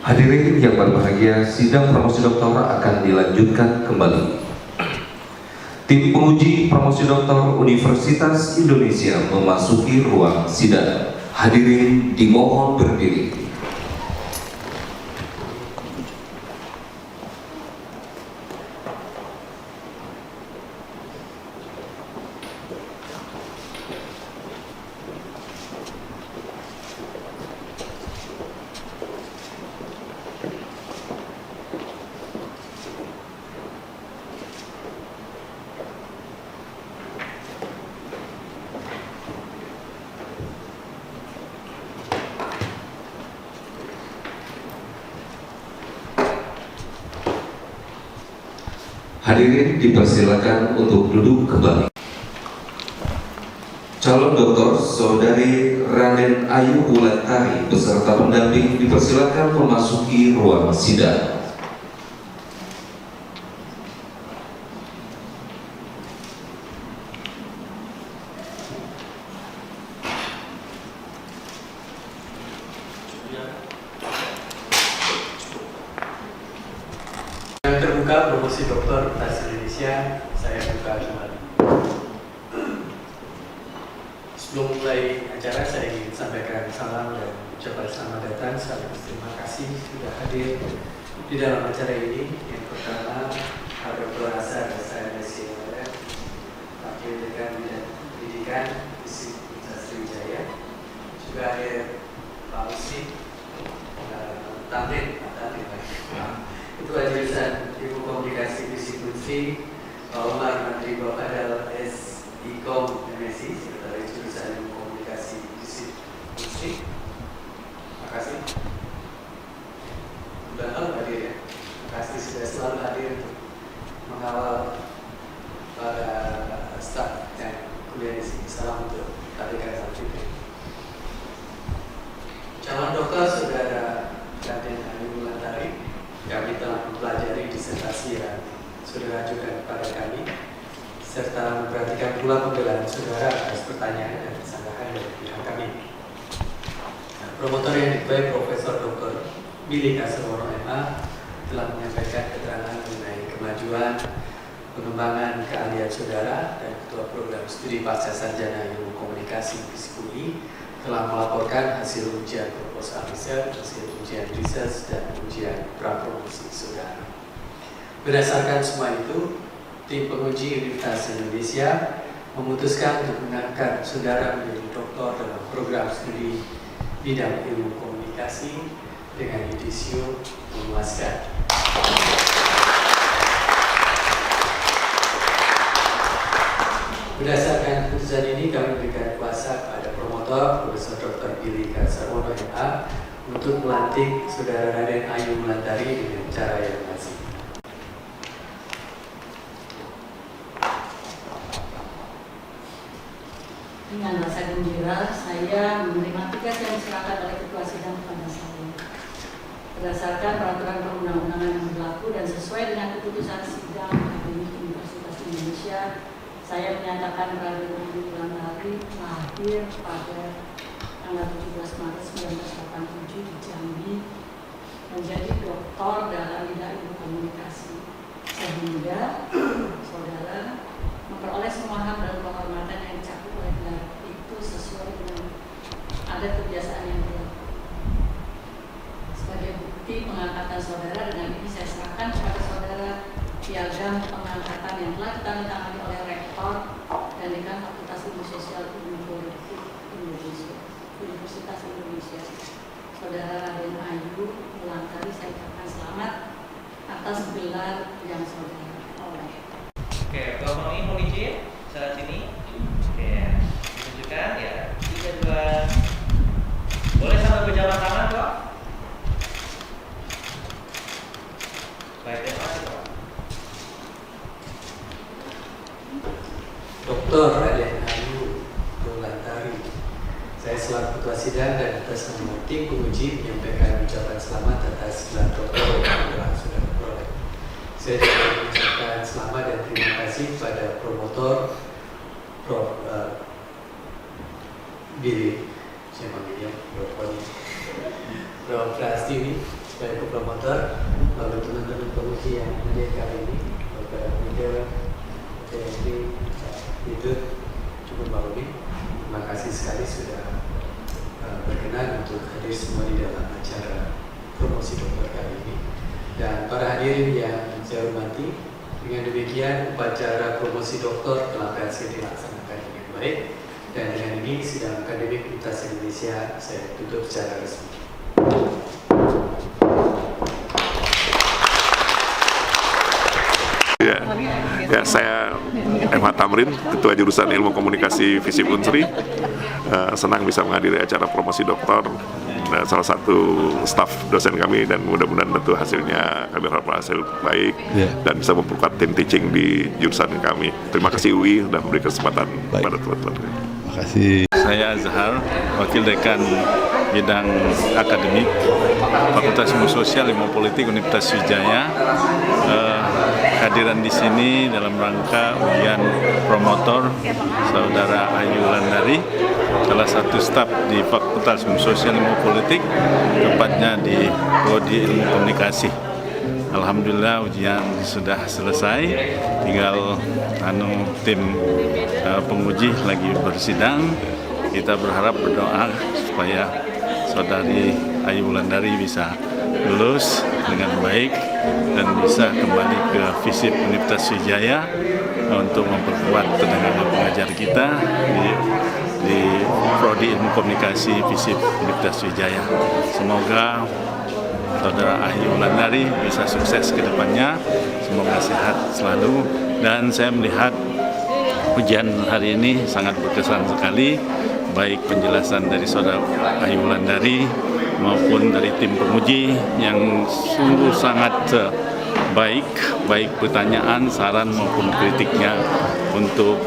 Hadirin yang berbahagia, sidang promosi doktor akan dilanjutkan kembali. Tim penguji promosi doktor Universitas Indonesia memasuki ruang sidang. Hadirin dimohon berdiri. Hadirin dipersilakan untuk duduk kembali. Calon doktor Saudari Raden Ayu Wulantari beserta pendamping dipersilakan memasuki ruang sidang. Terbuka promosi doktor Universitas Indonesia, saya buka kembali. Sebelum mulai acara, saya ingin sampaikan salam dan ucapan selamat datang sekaligus terima kasih sudah hadir di dalam acara ini. Yang pertama, Dr. Hasan Saya Mesir, Wakil Dekan Bidang Pendidikan Universitas Sriwijaya, juga hadir Pak Usi, Tamrin, Ketua Jurusan Ilmu Komunikasi Fisik Pak Umar Menteri Bapak S.I.Kom MSI, Sekretaris Jurusan Ilmu Komunikasi Fisik. Terima kasih. Sudah hadir ya. Terima kasih sudah selalu hadir untuk mengawal para staf yang kuliah di sini. Salam untuk rekan-rekan sampai. Calon dokter Saudara Raden Ayu Wulantari, kami telah mempelajari disertasi yang sudah ajukan kepada kami, serta memperhatikan pula pembelaan saudara atas pertanyaan dan kesalahan dari pihak kami. Promotor yang diketuai Profesor Dr. Billy Kasarwono MA telah menyampaikan keterangan mengenai kemajuan pengembangan keahlian saudara, dan Ketua Program Studi Pasca Sarjana Ilmu Komunikasi Fisikuli telah melaporkan hasil ujian proposal riset, hasil ujian research, dan ujian prapromosi saudara. Berdasarkan semua itu, tim penguji Universitas Indonesia memutuskan untuk mengangkat saudara menjadi doktor dalam program studi bidang ilmu komunikasi dengan yudisium memuaskan. Berdasarkan keputusan ini, kami berikan kuasa kepada promotor Profesor Dr. Billy Kasarwono MA untuk melantik Saudara Raden Ayu Wulantari dengan cara yang lazim. Dengan rasa gembira, saya menerima tugas yang diserahkan oleh Ketua Sidang kepada saya. Berdasarkan peraturan perundang-undangan yang berlaku dan sesuai dengan keputusan Sidang Akademik Universitas Indonesia, saya menyatakan Raden Ayu Wulantari lahir pada tanggal 17 Maret 1987 di Jambi, menjadi doktor dalam bidang ilmu komunikasi, sehingga saudara memperoleh semua hak dan penghormatan yang dicakup oleh gelar itu sesuai dengan adat kebiasaan yang berlaku. Sebagai bukti pengangkatan saudara, dengan ini saya serahkan kepada saudara piagam pengangkatan yang telah ditandatangani oleh Rektor dan Dekan Fakultas Ilmu Sosial Ilmu Politik Indonesia, Universitas Indonesia, Saudara Raden Ayu Wulantari. Saya ucapkan selamat atas gelar yang saudara oleh. Oke, Bapak ini mau izin saat ini. Oke, ditunjukkan ya. 3, 2. Boleh sambil berjalan tangan, Pak? Baik, terima kasih, Pak. Dr. Raden Ayu Wulantari, saya selaku Ketua Sidang dan atas nama tim penguji menyampaikan ucapan selamat atas gelar doktor yang telah sudah diperoleh. Saya juga mengucapkan selamat dan terima kasih kepada promotor Prof. Billy, saya manggilnya Prof. Bro Prastiwi sebagai promotor, lalu teman-teman penguji yang hadir kali ini, Bapak Miguel, TNI, Hidup, cukup Bauri. Terima kasih sekali sudah berkenan untuk hadir semua di dalam acara promosi dokter kali ini. Dan para hadirin yang saya hormati, dengan demikian upacara promosi dokter telah berhasil dilaksanakan dengan baik. Dan dengan ini sidang akademik Universitas Indonesia saya tutup secara resmi. Ya, saya MH Tamrin, Ketua Jurusan Ilmu Komunikasi FISIP Unsri. Senang bisa menghadiri acara promosi doktor, salah satu staf dosen kami, dan mudah-mudahan tentu hasilnya kami harap hasil baik dan bisa memperkuat tim teaching di jurusan kami. Terima kasih UI sudah memberi kesempatan pada teman-teman. Terima kasih. Saya Azhar, Wakil Dekan Bidang Akademik Fakultas Ilmu Sosial Ilmu Politik Universitas Wijaya. Kehadiran di sini dalam rangka ujian promotor Saudara Ayu Wulandari, salah satu staf di Fakultas Ilmu Sosial Ilmu Politik, tepatnya di Prodi Ilmu Komunikasi. Alhamdulillah ujian sudah selesai, tinggal tim penguji lagi bersidang. Kita berharap berdoa supaya Saudari Ayu Wulandari bisa lulus dengan baik dan bisa kembali ke FISIP Universitas Wijaya untuk memperkuat tenaga pengajar kita di Prodi Ilmu Komunikasi FISIP Universitas Wijaya. Semoga Saudara Ayu Wulandari bisa sukses ke depannya, semoga sehat selalu. Dan saya melihat ujian hari ini sangat berkesan sekali, baik penjelasan dari Saudara Ayu Wulandari maupun dari tim penguji yang sungguh sangat baik pertanyaan, saran maupun kritiknya untuk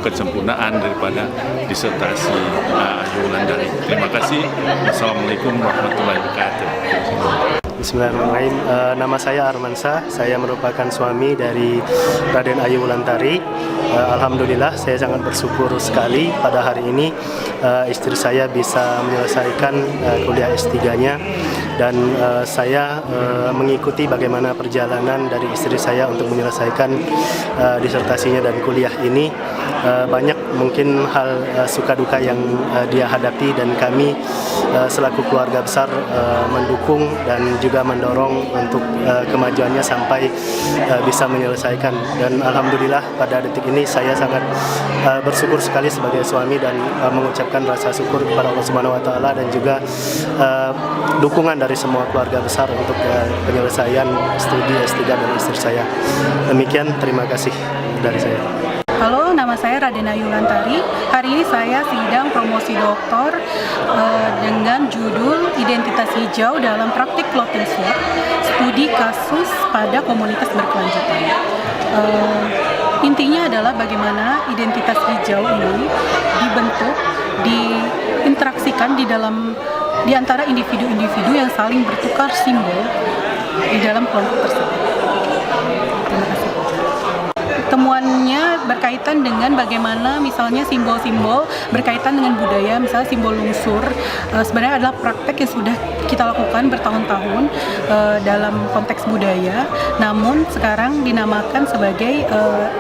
kesempurnaan daripada disertasi Ayu Wulandari. Terima kasih. Assalamualaikum warahmatullahi wabarakatuh. Bismillahirrahmanirrahim. Nama saya Armansyah, saya merupakan suami dari Raden Ayu Wulandari. Alhamdulillah, saya sangat bersyukur sekali pada hari ini istri saya bisa menyelesaikan kuliah S3-nya, dan saya mengikuti bagaimana perjalanan dari istri saya untuk menyelesaikan disertasinya dan kuliah ini. Banyak mungkin hal suka duka yang dia hadapi, dan kami selaku keluarga besar mendukung dan juga mendorong untuk kemajuannya sampai bisa menyelesaikan. Dan alhamdulillah pada detik ini saya sangat bersyukur sekali sebagai suami dan mengucapkan rasa syukur kepada Allah Subhanahu wa taala, dan juga dukungan dari semua keluarga besar untuk penyelesaian studi S3 dan istri saya. Demikian, terima kasih dari saya. Halo, nama saya Raden Ayu Wulandari. Hari ini saya sidang promosi doktor dengan judul Identitas Hijau dalam Praktik Clothing Swap, Studi Kasus pada Komunitas Berkelanjutan. Intinya adalah bagaimana identitas hijau ini dibentuk, diinteraksikan di antara individu-individu yang saling bertukar simbol di dalam kelompok tersebut. Terima kasih. Temuannya berkaitan dengan bagaimana misalnya simbol-simbol berkaitan dengan budaya, misalnya simbol lungsur, sebenarnya adalah praktek yang sudah kita lakukan bertahun-tahun dalam konteks budaya, namun sekarang dinamakan sebagai,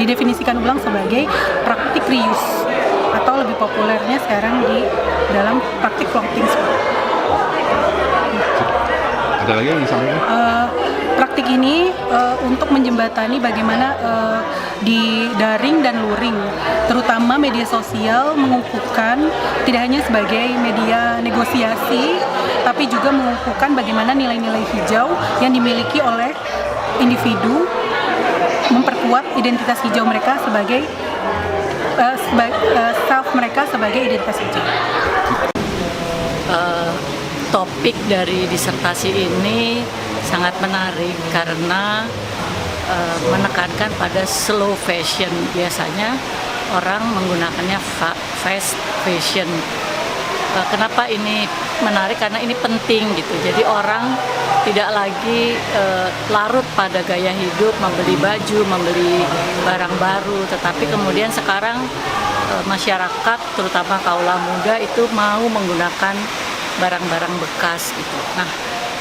didefinisikan ulang sebagai praktik reuse, atau lebih populernya sekarang di dalam praktik clothing swap. Ada lagi yang disampaikan? Praktik ini untuk menjembatani bagaimana di daring dan luring, terutama media sosial, mengukuhkan tidak hanya sebagai media negosiasi, tapi juga mengukuhkan bagaimana nilai-nilai hijau yang dimiliki oleh individu, memperkuat identitas hijau mereka sebagai self mereka sebagai identitas hijau. Topik dari disertasi ini sangat menarik karena menekankan pada slow fashion. Biasanya orang menggunakannya fast fashion. Kenapa ini menarik? Karena ini penting gitu. Jadi orang tidak lagi larut pada gaya hidup, membeli baju, membeli barang baru, tetapi kemudian sekarang masyarakat, terutama kaula muda itu mau menggunakan barang-barang bekas gitu. Nah,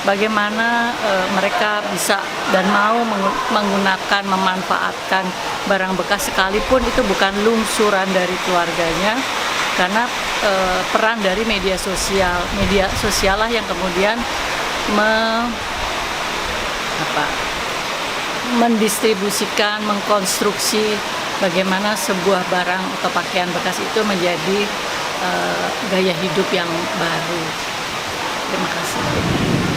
bagaimana mereka bisa dan mau menggunakan, memanfaatkan barang bekas sekalipun itu bukan lungsuran dari keluarganya, karena peran dari media sosial lah yang kemudian mendistribusikan, mengkonstruksi bagaimana sebuah barang atau pakaian bekas itu menjadi gaya hidup yang baru. Terima kasih.